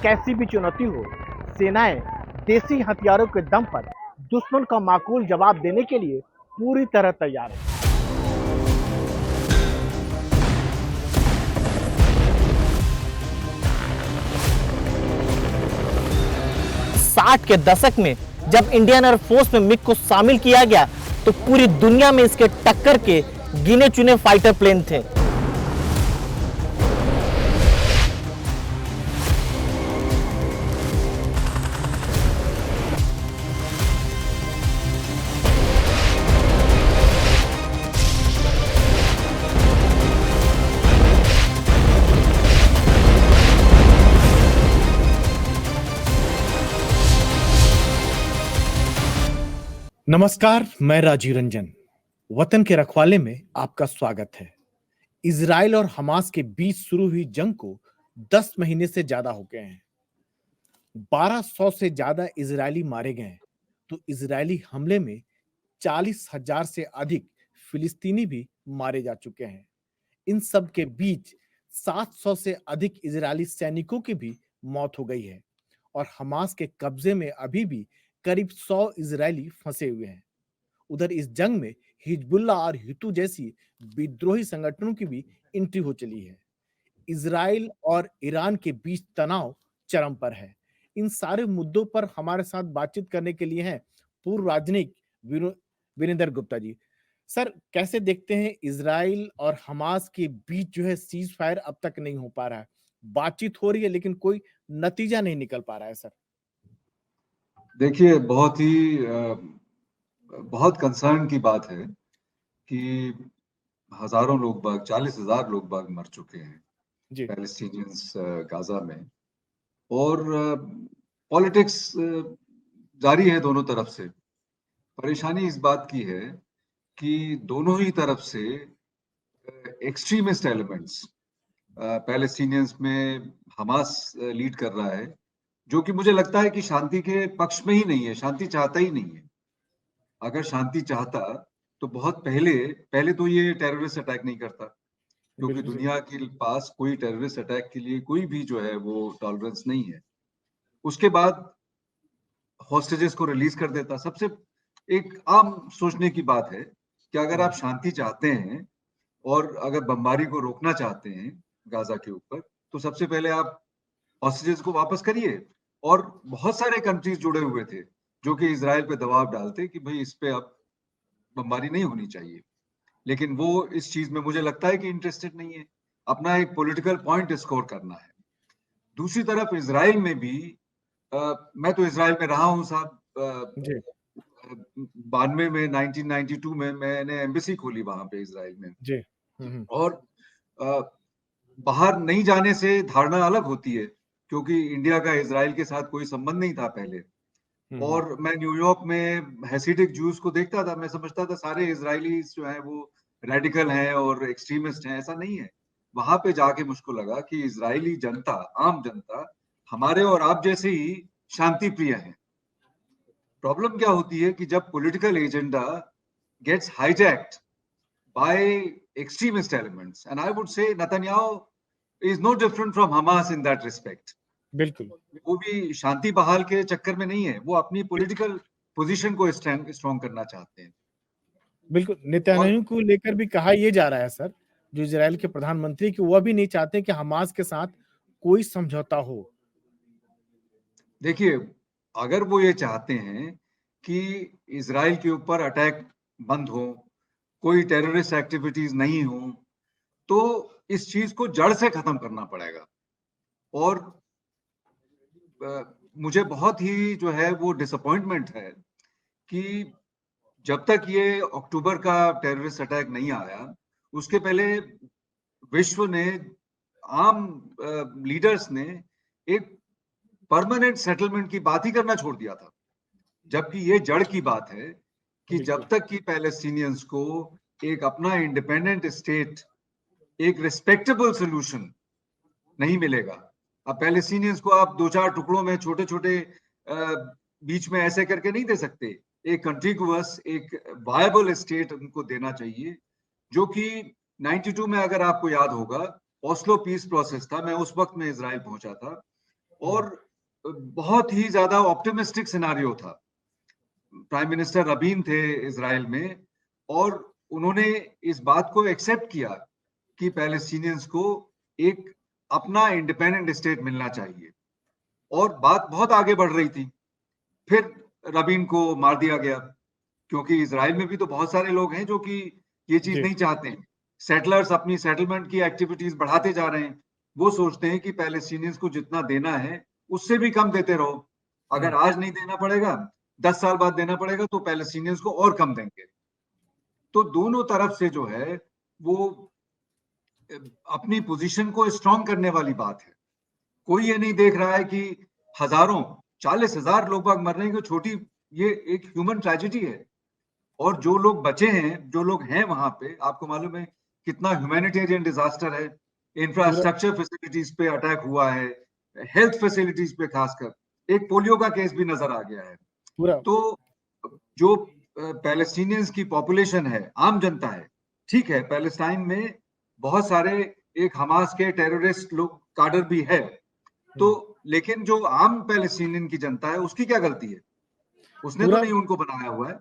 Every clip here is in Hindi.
कैसी भी चुनौती हो, सेनाएं देसी हथियारों के दम पर दुश्मन का माकूल जवाब देने के लिए पूरी तरह तैयार है। 60 के दशक में जब इंडियन एयरफोर्स में मिग को शामिल किया गया तो पूरी दुनिया में इसके टक्कर के गिने चुने फाइटर प्लेन थे। नमस्कार, मैं राजीव रंजन। वतन के रखवाले में आपका स्वागत है। इजराइल और हमास के बीच शुरू हुई जंग को 10 महीने से ज्यादा हो गए हैं। 1200 से ज्यादा इजरायली मारे गए हैं, तो इजरायली हमले में 40,000 से अधिक फिलिस्तीनी भी मारे जा चुके हैं। इन सब के बीच 700 से अधिक इजरायली सैनिकों की भी मौत हो गई है और हमास के कब्जे में अभी भी करीब 100 इजरायली फंसे हुए हैं। उधर इस जंग में हिजबुल्लाह और हितू जैसी विद्रोही संगठनों की भी एंट्री हो चली है। इजराइल और ईरान के बीच तनाव चरम पर है। इन सारे मुद्दों पर हमारे साथ बातचीत करने के लिए हैं पूर्व राजनयिक वीरेंद्र गुप्ता जी। सर, कैसे देखते हैं इजराइल और हमास के बीच जो है सीज फायर अब तक नहीं हो पा रहा है, बातचीत हो रही है लेकिन कोई नतीजा नहीं निकल पा रहा है। सर देखिए, बहुत कंसर्न की बात है कि हजारों लोग बाग 40,000 लोग बाग मर चुके हैं पैलेस्टीनियंस गाजा में। और पॉलिटिक्स जारी है दोनों तरफ से। परेशानी इस बात की है कि दोनों ही तरफ से एक्सट्रीमिस्ट एलिमेंट्स, पैलेस्टीनियंस में हमास लीड कर रहा है, जो कि मुझे लगता है कि शांति के पक्ष में ही नहीं है, शांति चाहता ही नहीं है। अगर शांति चाहता तो बहुत पहले तो ये टेररिस्ट अटैक नहीं करता, क्योंकि दुनिया के पास कोई टेररिस्ट अटैक के लिए कोई भी जो है वो टॉलरेंस नहीं है। उसके बाद हॉस्टेजेस को रिलीज कर देता। सबसे एक आम सोचने की बात है कि अगर आप शांति चाहते हैं और अगर बमबारी को रोकना चाहते हैं गाजा के ऊपर, तो सबसे पहले आप हॉस्टेजेस को वापस करिए। और बहुत सारे कंट्रीज जुड़े हुए थे जो कि इजराइल पे दबाव डालते कि भाई इस पे अब बमबारी नहीं होनी चाहिए, लेकिन वो इस चीज में मुझे लगता है कि इंटरेस्टेड नहीं है। अपना एक पॉलिटिकल पॉइंट स्कोर करना है। दूसरी तरफ इजराइल में भी मैं तो इजराइल में रहा हूँ साहब। 92 में 1992 में मैंने एम्बेसी खोली वहां पे इजराइल में। और बाहर नहीं जाने से धारणा अलग होती है, क्योंकि इंडिया का इजराइल के साथ कोई संबंध नहीं था पहले। और मैं न्यूयॉर्क में हैसिडिक जूस को देखता था, मैं समझता था सारे इजरायली जो है वो रेडिकल हैं और एक्सट्रीमिस्ट हैं। ऐसा नहीं है। वहां पे जाके मुझको लगा कि इजरायली जनता, आम जनता, हमारे और आप जैसे ही शांति प्रिय हैं। प्रॉब्लम क्या होती है कि जब political agenda gets hijacked by extremist elements, and I would say Netanyahu is no different from Hamas in that respect. बिल्कुल, वो भी शांति बहाल के चक्कर में नहीं है, वो अपनी पॉलिटिकल पोजीशन को स्ट्रॉन्ग करना चाहते हैं। बिल्कुल, नेतन्याहू को लेकर भी कहा यह जा रहा है सर, जो इजराइल के प्रधानमंत्री, कि वह भी नहीं चाहते कि हमास के साथ कोई समझौता हो। देखिए, अगर वो ये चाहते हैं कि इजराइल के ऊपर अटैक बंद हो, कोई टेररिस्ट एक्टिविटीज नहीं हो, तो इस चीज को जड़ से खत्म करना पड़ेगा। और मुझे बहुत ही जो है वो डिसअपॉइंटमेंट है कि जब तक ये अक्टूबर का टेररिस्ट अटैक नहीं आया, उसके पहले विश्व ने, आम लीडर्स ने एक परमानेंट सेटलमेंट की बात ही करना छोड़ दिया था। जबकि ये जड़ की बात है कि जब तक कि पैलेस्टीनियंस को एक अपना इंडिपेंडेंट स्टेट, एक रिस्पेक्टेबल सोल्यूशन नहीं मिलेगा। अब पैलेस्टीनियंस को आप 2-4 टुकड़ों में छोटे छोटे बीच में ऐसे करके नहीं दे सकते। एक कंटिगुअस, एक वायबल स्टेट उनको देना चाहिए, जो कि 92 में, अगर आपको याद होगा, ओस्लो पीस प्रोसेस था। मैं उस वक्त में इजराइल पहुंचा था। और बहुत ही ज्यादा ऑप्टिमिस्टिक सिनारियो था। प्राइम मिनिस्टर रबीन थे इजराइल में, और उन्होंने इस बात को एक्सेप्ट किया कि पैलेस्टीनियंस को एक अपना इंडिपेंडेंट स्टेट मिलना चाहिए, और बात बहुत आगे बढ़ रही थी। फिर रबीन को मार दिया गया, क्योंकि इजराइल में भी तो बहुत सारे लोग हैं जो कि ये चीज नहीं चाहते हैं। सेटलर्स अपनी सेटलमेंट की एक्टिविटीज बढ़ाते जा रहे हैं। वो सोचते हैं कि पैलेस्टीनियंस को जितना देना है उससे भी कम देते रहो। अगर आज नहीं देना पड़ेगा, 10 साल बाद देना पड़ेगा, तो पैलेस्टीनियंस को और कम देंगे। तो दोनों तरफ से जो है वो अपनी पोजीशन को स्ट्रांग करने वाली बात है। कोई ये नहीं देख रहा है कि हजारों, 40,000 लोग बाग मरने की छोटी, ये एक ह्यूमन ट्रेजेडी है। और जो लोग बचे हैं, जो लोग हैं वहां पे, आपको मालूम है कितना ह्यूमैनिटेरियन डिजास्टर है। इंफ्रास्ट्रक्चर फैसिलिटीज पे अटैक हुआ है, हेल्थ फैसिलिटीज पे खासकर। एक पोलियो का केस भी नजर आ गया है। तो जो पैलेस्टीनियंस की पॉपुलेशन है, आम जनता है, ठीक है, पैलेस्टाइन में बहुत सारे एक हमास के टेररिस्ट लोग काडर भी है, तो लेकिन जो आम पैलेस्टीनियन की जनता है उसकी क्या गलती है? उसने तो नहीं उनको बनाया हुआ है।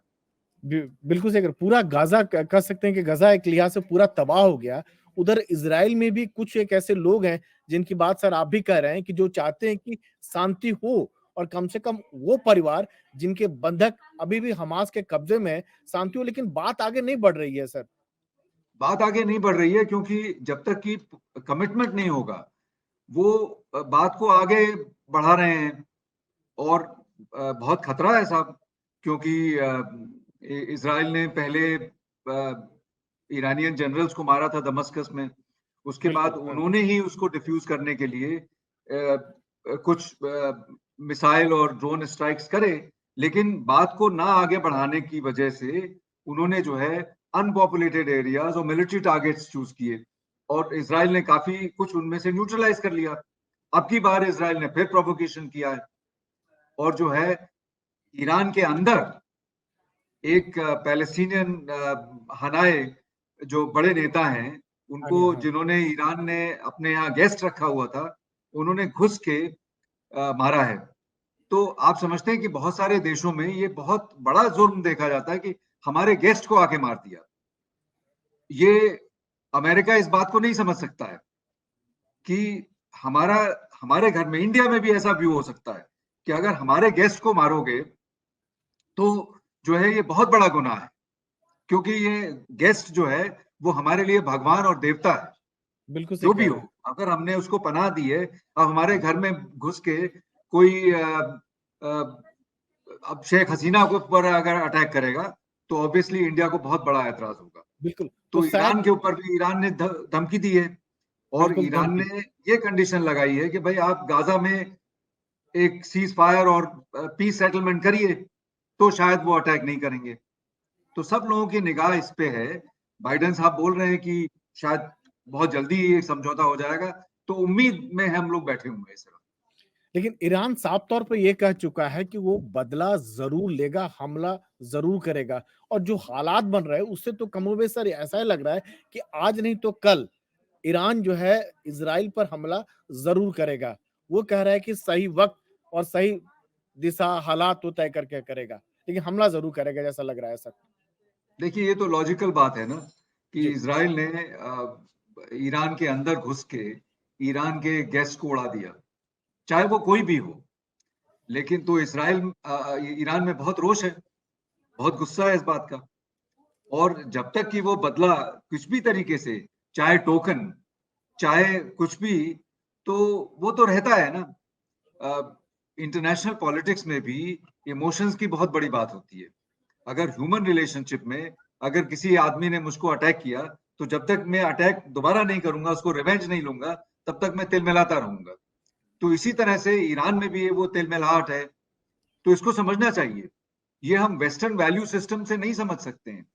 बिल्कुल सही। पूरा गाजा कह सकते हैं कि गाजा एक लिहाज से पूरा तबाह हो गया। उधर इजराइल में भी कुछ एक ऐसे लोग हैं जिनकी बात सर आप भी कह रहे हैं कि जो चाहते हैं कि शांति हो, और कम से कम वो परिवार जिनके बंधक अभी भी हमास के कब्जे में, शांति हो। लेकिन बात आगे नहीं बढ़ रही है सर। बात आगे नहीं बढ़ रही है क्योंकि जब तक कि कमिटमेंट नहीं होगा, वो बात को आगे बढ़ा रहे हैं। और बहुत खतरा है साहब, क्योंकि इजराइल ने पहले ईरानियन जनरल्स को मारा था दमस्कस में। उसके बाद उन्होंने ही उसको डिफ्यूज करने के लिए कुछ मिसाइल और ड्रोन स्ट्राइक्स करे, लेकिन बात को ना आगे बढ़ाने की वजह से उन्होंने जो है अनपॉपुलेटेड एरियाज और मिलिट्री टारगेट्स चूज किए, और इजराइल ने काफी कुछ उनमें से न्यूट्रलाइज कर लिया। अब की बार इजराइल ने फिर प्रोवोकेशन किया है, और जो है ईरान के अंदर एक पैलेस्टीनियन हनाए जो बड़े नेता हैं, उनको जिन्होंने ईरान ने अपने यहाँ गेस्ट रखा हुआ था, उन्होंने घुस के मारा है। तो आप समझते हैं कि बहुत सारे देशों में ये बहुत बड़ा जुर्म देखा जाता है कि हमारे गेस्ट को आके मार दिया। ये अमेरिका इस बात को नहीं समझ सकता है कि हमारे घर में, इंडिया में भी ऐसा व्यू हो सकता है कि अगर हमारे गेस्ट को मारोगे तो जो है ये बहुत बड़ा गुनाह है, क्योंकि ये गेस्ट जो है वो हमारे लिए भगवान और देवता है। बिल्कुल जो भी हो, अगर हमने उसको पनाह दी है, अब हमारे घर में घुस के कोई अब शेख हसीना के ऊपर अगर अटैक करेगा तो ऑब्वियसली इंडिया को बहुत बड़ा ऐतराज होगा। बिल्कुल। तो ईरान के ऊपर भी ईरान ने धमकी दी है, और ईरान ने ये कंडीशन लगाई है कि भाई आप गाजा में एक सीज फायर और पीस सेटलमेंट करिए, तो शायद वो अटैक नहीं करेंगे। तो सब लोगों की निगाह इस पे है। बाइडेन साहब बोल रहे हैं कि शायद बहुत जल्दी ये समझौता हो जाएगा, तो उम्मीद में हम लोग बैठे हुए हैं इस वक्त। लेकिन ईरान साफ तौर पर यह कह चुका है कि वो बदला जरूर लेगा, हमला जरूर करेगा। और जो हालात बन रहे हैं उससे तो कमोबेश सर ऐसा ही लग रहा है कि आज नहीं तो कल ईरान जो है इजराइल पर हमला जरूर करेगा। वो कह रहा है कि सही वक्त और सही दिशा हालात तो तय करके करेगा, लेकिन हमला जरूर करेगा, जैसा लग रहा है सर। देखिए, ये तो लॉजिकल बात है ना कि इजराइल ने ईरान के अंदर घुस के ईरान के गेस्ट को उड़ा दिया, चाहे वो कोई भी हो। लेकिन तो ईरान में बहुत रोष है, बहुत गुस्सा है इस बात का। और जब तक कि वो बदला कुछ भी तरीके से, चाहे टोकन, चाहे कुछ भी, तो वो तो रहता है ना। इंटरनेशनल पॉलिटिक्स में भी इमोशंस की बहुत बड़ी बात होती है। अगर ह्यूमन रिलेशनशिप में अगर किसी आदमी ने मुझको अटैक किया, तो जब तक मैं अटैक दोबारा नहीं करूंगा, उसको रिवेंज नहीं लूंगा, तब तक मैं तिलमिलाता रहूंगा। तो इसी तरह से ईरान में भी वो तिलमिलाहट है। तो इसको समझना चाहिए, ये हम वेस्टर्न वैल्यू सिस्टम से नहीं समझ सकते हैं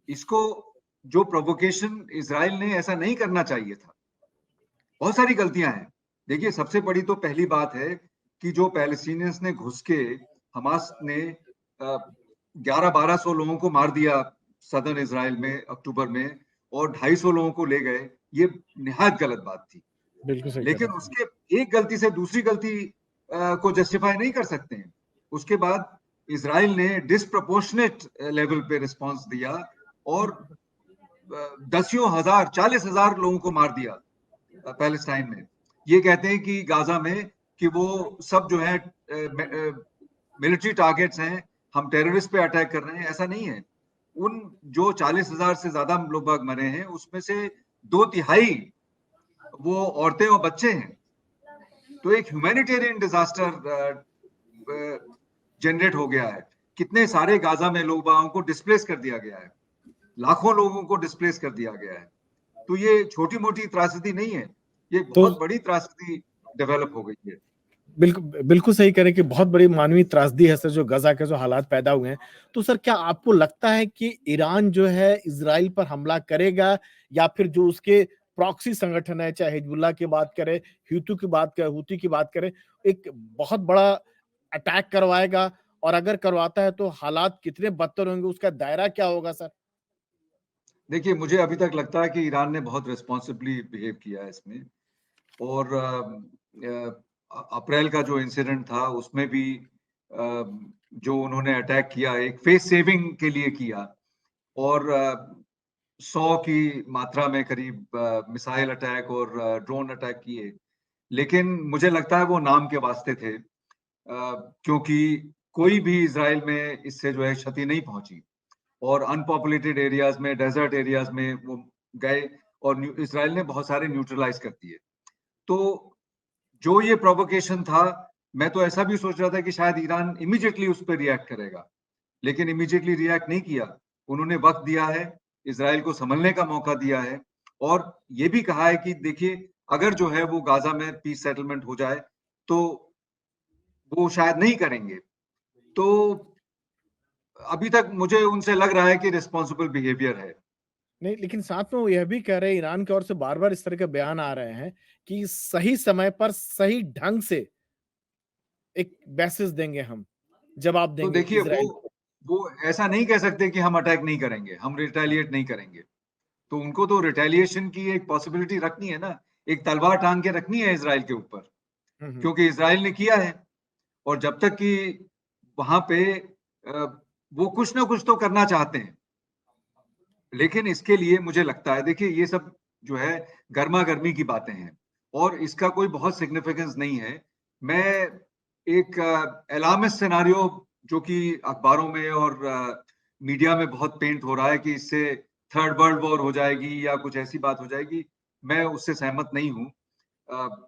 इसको। जो प्रोवोकेशन इजराइल ने ऐसा नहीं करना चाहिए था। बहुत सारी गलतियां हैं। देखिए, सबसे बड़ी तो पहली बात है कि जो पैलेस्टीनियंस ने घुस के, हमास ने 1100-1200 लोगों को मार दिया सदर्न इजराइल में अक्टूबर में, और 250 लोगों को ले गए, ये निहायत गलत बात थी। बिल्कुल सही कह लेकिन रहे हैं। उसके एक गलती से दूसरी गलती को जस्टिफाई नहीं कर सकते हैं। उसके बाद इजराइल ने डिसप्रपोर्शनेट लेवल पे रिस्पांस दिया और दसियों हजार 40,000 लोगों को मार दिया पैलेस्टाइन में। ये कहते हैं कि गाजा में कि वो सब जो है मिलिट्री टारगेट्स हैं, हम टेररिस्ट पे अटैक कर रहे हैं। ऐसा नहीं है। उन जो 40,000 से ज्यादा लोग बाग मरे हैं उसमें से 2/3 वो औरतें और बच्चे हैं। तो एक ह्यूमैनिटेरियन डिजास्टर जनरेट हो गया है। कितने सारे गाजा में लोगों को डिस्प्लेस कर दिया गया है, लाखों लोगों को डिस्प्लेस कर दिया गया है। तो ये छोटी मोटी त्रासदी नहीं है, ये तो बहुत बड़ी त्रासदी डेवलप हो गई है। बिल्कुल बिल्कुल सही कह रहे हैं कि बहुत बड़ी मानवीय त्रासदी है सर, जो गजा के जो हालात पैदा हुए हैं। तो सर क्या आपको लगता है कि ईरान जो है इजराइल पर हमला करेगा, या फिर जो उसके प्रॉक्सी संगठन है, चाहे हिजबुल्लाह की बात करें, हुती की बात करें, एक बहुत बड़ा अटैक करवाएगा? और अगर करवाता है तो हालात कितने बदतर होंगे, उसका दायरा क्या होगा सर? देखिए, मुझे अभी तक लगता है कि ईरान ने बहुत रिस्पॉन्सिबली बिहेव किया है इसमें। और अप्रैल का जो इंसिडेंट था उसमें भी जो उन्होंने अटैक किया एक फेस सेविंग के लिए किया, और 100 की मात्रा में करीब मिसाइल अटैक और ड्रोन अटैक किए। लेकिन मुझे लगता है वो नाम के वास्ते थे, क्योंकि कोई भी इजराइल में इससे जो है क्षति नहीं पहुंची। और अनपॉपुलेटेड एरियाज में, डेजर्ट एरियाज में वो गए और इजराइल ने बहुत सारे न्यूट्रलाइज कर दिए। तो जो ये प्रोवोकेशन था, मैं तो ऐसा भी सोच रहा था कि शायद ईरान इमीडिएटली उस पर रिएक्ट करेगा, लेकिन इमीडिएटली रिएक्ट नहीं किया। उन्होंने वक्त दिया है, इजराइल को संभलने का मौका दिया है, और ये भी कहा है कि देखिए, अगर जो है वो गाजा में पीस सेटलमेंट हो जाए तो वो शायद नहीं करेंगे। तो अभी तक मुझे उनसे लग रहा है कि रिस्पॉन्सिबल बिहेवियर है। नहीं, लेकिन साथ में वो यह भी कह रहे हैं, ईरान की ओर से बार-बार इस तरह के बयान आ रहे हैं कि सही समय पर सही ढंग से एक मैसेज देंगे हम, जवाब तो देंगे देखिए, इज़राइल को। वो ऐसा नहीं कह सकते कि हम अटैक नहीं करेंगे, हम रिटेलिएट नहीं करेंगे। तो उनको तो रिटेलिएशन की एक पॉसिबिलिटी रखनी है ना, एक तलवार टांग के रखनी है इजराइल के ऊपर, हुँ, हुँ। क्योंकि इजराइल ने किया है। और जब तक कि वहां पे वो कुछ ना कुछ तो करना चाहते हैं। लेकिन इसके लिए मुझे लगता है, देखिए ये सब जो है गर्मा गर्मी की बातें हैं और इसका कोई बहुत सिग्निफिकेंस नहीं है। मैं एक अलार्मिस्ट सिनारियो जो कि अखबारों में और मीडिया में बहुत पेंट हो रहा है कि इससे थर्ड वर्ल्ड वॉर हो जाएगी या कुछ ऐसी बात हो जाएगी, मैं उससे सहमत नहीं हूँ।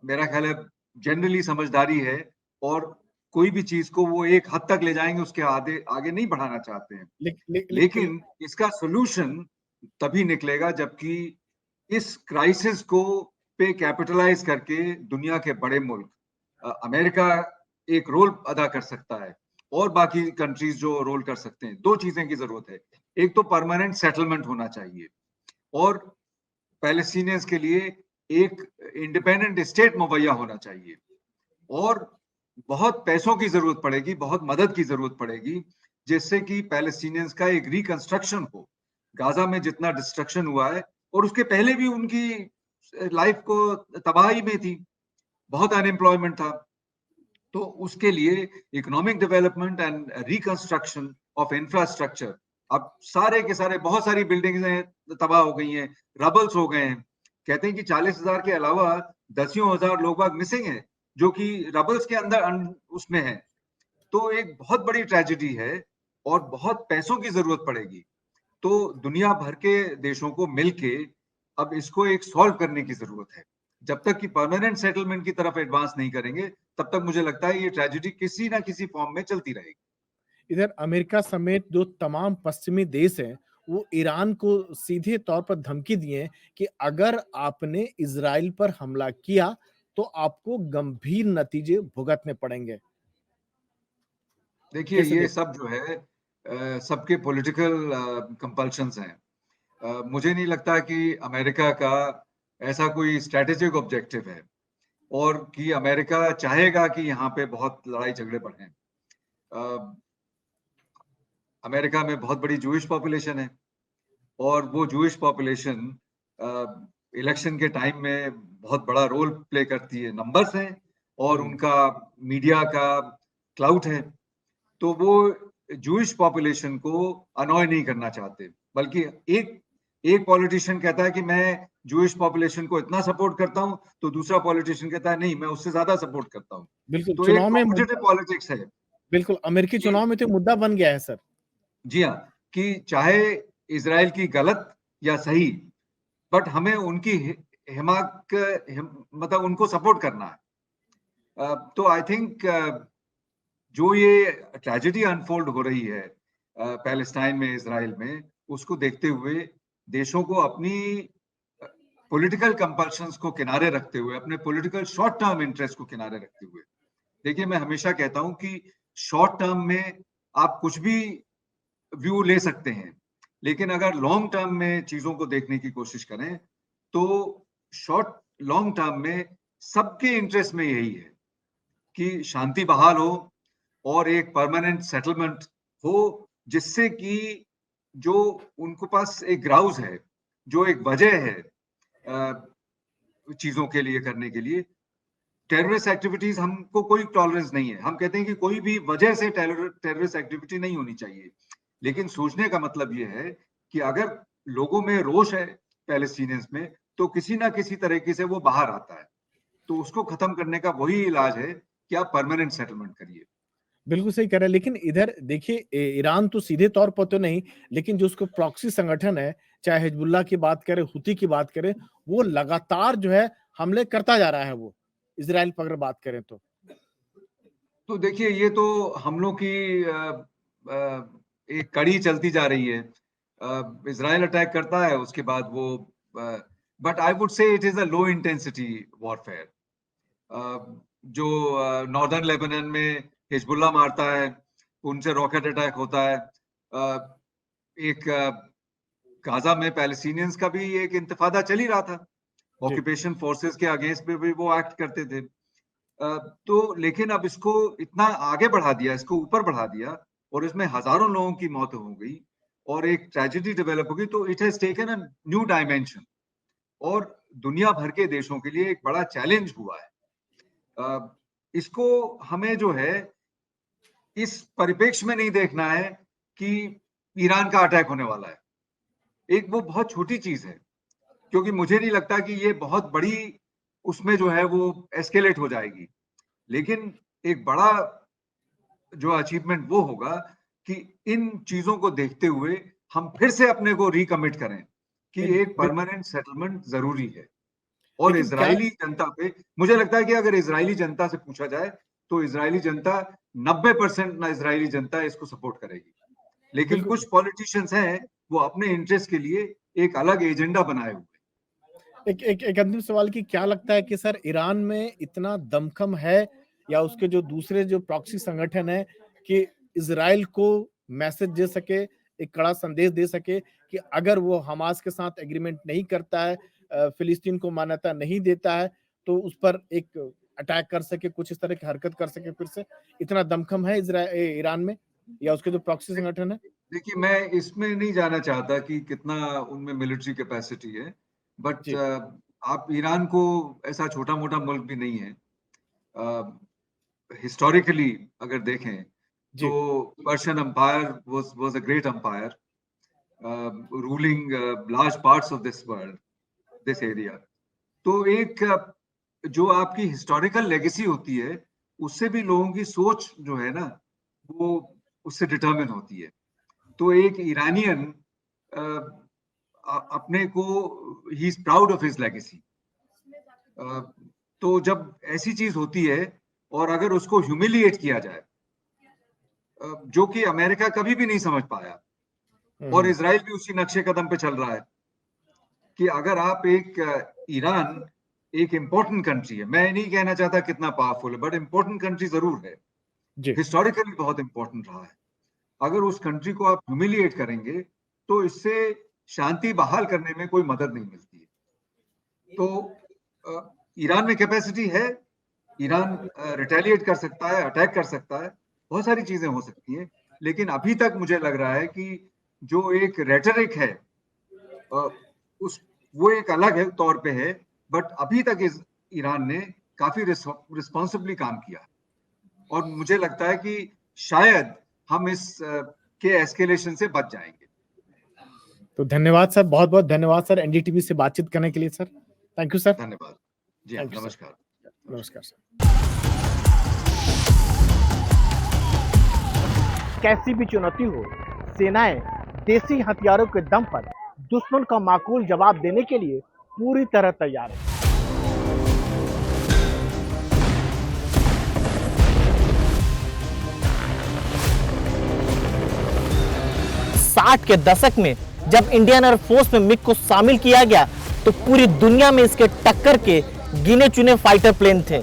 मेरा ख्याल है जनरली समझदारी है, और कोई भी चीज को वो एक हद तक ले जाएंगे, उसके आगे आगे नहीं बढ़ाना चाहते हैं। लिक लिक लिक लेकिन इसका सॉल्यूशन तभी निकलेगा जबकि इस क्राइसिस को पे कैपिटलाइज करके दुनिया के बड़े मुल्क, अमेरिका एक रोल अदा कर सकता है, और बाकी कंट्रीज जो रोल कर सकते हैं। दो चीजें की जरूरत है। एक तो परमानेंट सेटलमेंट होना चाहिए, और पैलेस्टीनियंस के लिए एक इंडिपेंडेंट स्टेट मुहैया होना चाहिए, और बहुत पैसों की जरूरत पड़ेगी, बहुत मदद की जरूरत पड़ेगी, जिससे कि पैलेस्टीनियंस का एक रिकंस्ट्रक्शन हो। गाजा में जितना डिस्ट्रक्शन हुआ है, और उसके पहले भी उनकी लाइफ को तबाही में थी, बहुत अनएम्प्लॉयमेंट था। तो उसके लिए economic development and reconstruction of infrastructure, अब सारे के सारे बहुत सारी बिल्डिंग्स तबाह हो गई हैं, रबल्स हो गए हैं। कहते हैं कि 40,000 के अलावा दसियों हजार लोग बाग मिसिंग है, जो कि रबल्स के अंदर उसमें है। तो एक बहुत बड़ी ट्रेजेडी है, और बहुत पैसों की जरूरत पड़ेगी। तो दुनिया भर के देशों को मिलके अब इसको एक सॉल्व करने की जरूरत है। जब तक कि परमानेंट सेटलमेंट की तरफ एडवांस नहीं करेंगे, तब तक मुझे लगता है ये ट्रेजेडी किसी ना किसी फॉर्म में चलती रहेगी। इधर अमेरिका समेत जो तमाम पश्चिमी देश हैं, वो ईरान को सीधे तौर पर धमकी दिए हैं कि अगर आपने इज़राइल पर हमला किया, तो आपको गंभीर नतीजे भुगतने पड़ेंगे। देखिए, कैसे ये देख सब जो है सबके पॉलिटिकल कंपल्शंस हैं। मुझे नहीं लगता कि अमेरिका का ऐसा कोई स्ट्रेटेजिक ऑब्जेक्टिव है, और कि अमेरिका चाहेगा कि यहाँ पे बहुत लड़ाई झगड़े बढ़ें। अ, अमेरिका में बहुत बड़ी जूइश पॉपुलेशन है, और वो जूइश पॉपुलेशन इलेक्शन के टाइम में बहुत बड़ा रोल प्ले करती है, नंबर्स हैं और उनका मीडिया का क्लाउट है। तो वो जूइश पॉपुलेशन को अनॉय नहीं करना चाहते, बल्कि एक पॉलिटिशियन कहता है कि मैं जूइश पॉपुलेशन को इतना सपोर्ट करता हूं, तो दूसरा पॉलिटिशियन कहता है नहीं, मैं उससे ज्यादा सपोर्ट करता हूं। बिल्कुल, तो एक चुनाव में कॉम्पिटिटिव पॉलिटिक्स है। बिल्कुल, अमेरिकी चुनाव में तो मुद्दा बन गया है सर। जी हाँ, कि चाहे इजराइल की गलत या सही, बट हमें उनकी मतलब उनको सपोर्ट करना है। तो आई थिंक जो ये ट्रेजेडी अनफोल्ड हो रही है पैलेस्टाइन में, इजराइल में, उसको देखते हुए देशों को अपनी पॉलिटिकल कंपल्शंस को किनारे रखते हुए, अपने पॉलिटिकल शॉर्ट टर्म इंटरेस्ट को किनारे रखते हुए, देखिए मैं हमेशा कहता हूं कि शॉर्ट टर्म में आप कुछ भी व्यू ले सकते हैं, लेकिन अगर लॉन्ग टर्म में चीजों को देखने की कोशिश करें तो लॉन्ग टर्म में सबके इंटरेस्ट में यही है कि शांति बहाल हो और एक परमानेंट सेटलमेंट हो, जिससे कि जो उनको पास एक ग्राउज है, जो एक वजह है चीजों के लिए करने के लिए। टेररिस्ट एक्टिविटीज हमको कोई टॉलरेंस नहीं है, हम कहते हैं कि कोई भी वजह से टेररिस्ट एक्टिविटी नहीं होनी चाहिए, लेकिन सोचने का मतलब ये है कि अगर लोगों में रोष है पैलेस्टीनियंस में, तो किसी ना किसी तरीके से वो बाहर आता है, तो उसको खत्म करने का वही इलाज है कि आप परमानेंट सेटलमेंट करिए। बिल्कुल सही कह रहे हैं, लेकिन इधर देखिए ईरान तो सीधे तौर पर तो नहीं, लेकिन जो उसको प्रॉक्सी संगठन है, चाहे हिजबुल्लाह की बात करें, हुती की बात करें, वो लगातार जो है हमले करता जा रहा है वो, इजराइल पर अगर बात करें तो। तो देखिए ये तो हम लोग की एक कड़ी चलती जा रही है। इजराइल अटैक करता है, उसके बाद वो, बट आई वुड से it is a low intensity warfare. जो नॉर्दर्न लेबनान में हिजबुल्लाह मारता है, उनसे रॉकेट अटैक होता है। एक गाजा में पैलेस्टीनियंस का भी एक इंतफादा चल ही रहा था, ऑक्यूपेशन फोर्सेस के अगेंस्ट पे भी वो एक्ट करते थे। तो लेकिन अब इसको इतना आगे बढ़ा दिया, इसको ऊपर बढ़ा दिया, और इसमें हजारों लोगों की मौत हो गई और एक ट्रेजेडी डेवलप हो गई, तो it has taken a new dimension और दुनिया भर के देशों के लिए एक बड़ा चैलेंज हुआ है। इसको हमें जो है इस परिप्रेक्ष्य में नहीं देखना है कि ईरान का अटैक होने वाला है। एक वो बहुत छोटी चीज है, क्योंकि मुझे नहीं लगता कि ये बहुत बड़ी उसमें जो है वो एस्केलेट हो जाएगी, लेकिन एक बड़ा जो अचीवमेंट वो होगा कि इन चीजों को देखते हुए हम फिर से अपने को रिकमिट करें कि एक परमानेंट सेटलमेंट जरूरी है। और इजरायली जनता पे मुझे लगता है कि अगर इजरायली जनता से पूछा जाए तो इजरायली जनता 90% ना इजरायली जनता इसको सपोर्ट करेगी, लेकिन कुछ पॉलिटिशियंस हैं वो अपने इंटरेस्ट के लिए एक अलग एजेंडा बनाए हुए। एक अंतिम सवाल की क्या लगता है कि सर ईरान में इतना दमखम है या उसके जो दूसरे जो प्रॉक्सी संगठन है कि इजराइल को मैसेज दे सके, एक कड़ा संदेश दे सके कि अगर वो हमास के साथ एग्रीमेंट नहीं करता है, फिलिस्तीन को मान्यता नहीं देता है, तो उस पर एक अटैक कर सके, कुछ इस तरह की हरकत कर सके, फिर से इतना दमखम है ईरान में या उसके जो प्रॉक्सी संगठन है? देखिए मैं इसमें नहीं जाना चाहता कि कितना उनमें मिलिट्री कैपेसिटी है, बट आप ईरान को ऐसा छोटा मोटा मुल्क भी नहीं है। हिस्टोरिकली अगर देखें तो Persian empire was a great empire ruling large parts of this world, this area. तो एक जो आपकी हिस्टोरिकल लेगेसी होती है, उससे भी लोगों की सोच जो है ना, वो उससे डिटरमिन होती है। तो एक ईरानियन अपने को he is proud of his legacy. तो जब ऐसी चीज होती है और अगर उसको ह्यूमिलिएट किया जाए, जो कि अमेरिका कभी भी नहीं समझ पाया, और इजराइल भी उसी नक्शे कदम पे चल रहा है कि अगर आप ईरान एक इंपॉर्टेंट कंट्री है, मैं नहीं कहना चाहता कितना पावरफुल है, बट इंपॉर्टेंट कंट्री जरूर है, हिस्टोरिकली बहुत इंपॉर्टेंट रहा है। अगर उस कंट्री को आप ह्यूमिलिएट करेंगे तो इससे शांति बहाल करने में कोई मदद नहीं मिलती है। तो ईरान में कैपेसिटी है, ईरान रिटेलिएट कर सकता है, अटैक कर सकता है, बहुत सारी चीजें हो सकती हैं, लेकिन अभी तक मुझे लग रहा है कि जो एक रेटरिक है वो एक अलग है तौर पे है, बट अभी तक इस ईरान ने काफी रिस्पॉन्सिबली काम किया और मुझे लगता है कि शायद हम इस के एस्केलेशन से बच जाएंगे। तो धन्यवाद सर, बहुत बहुत धन्यवाद सर एनडीटीवी से बातचीत करने के लिए सर। Thank you sir. धन्यवाद जी, नमस्कार। नमस्कार सर। कैसी भी चुनौती हो, सेनाएं देसी हथियारों के दम पर दुश्मन का माकूल जवाब देने के लिए पूरी तरह तैयार है। 60 के दशक में जब इंडियन एयरफोर्स में मिग को शामिल किया गया तो पूरी दुनिया में इसके टक्कर के गिने चुने फाइटर प्लेन थे।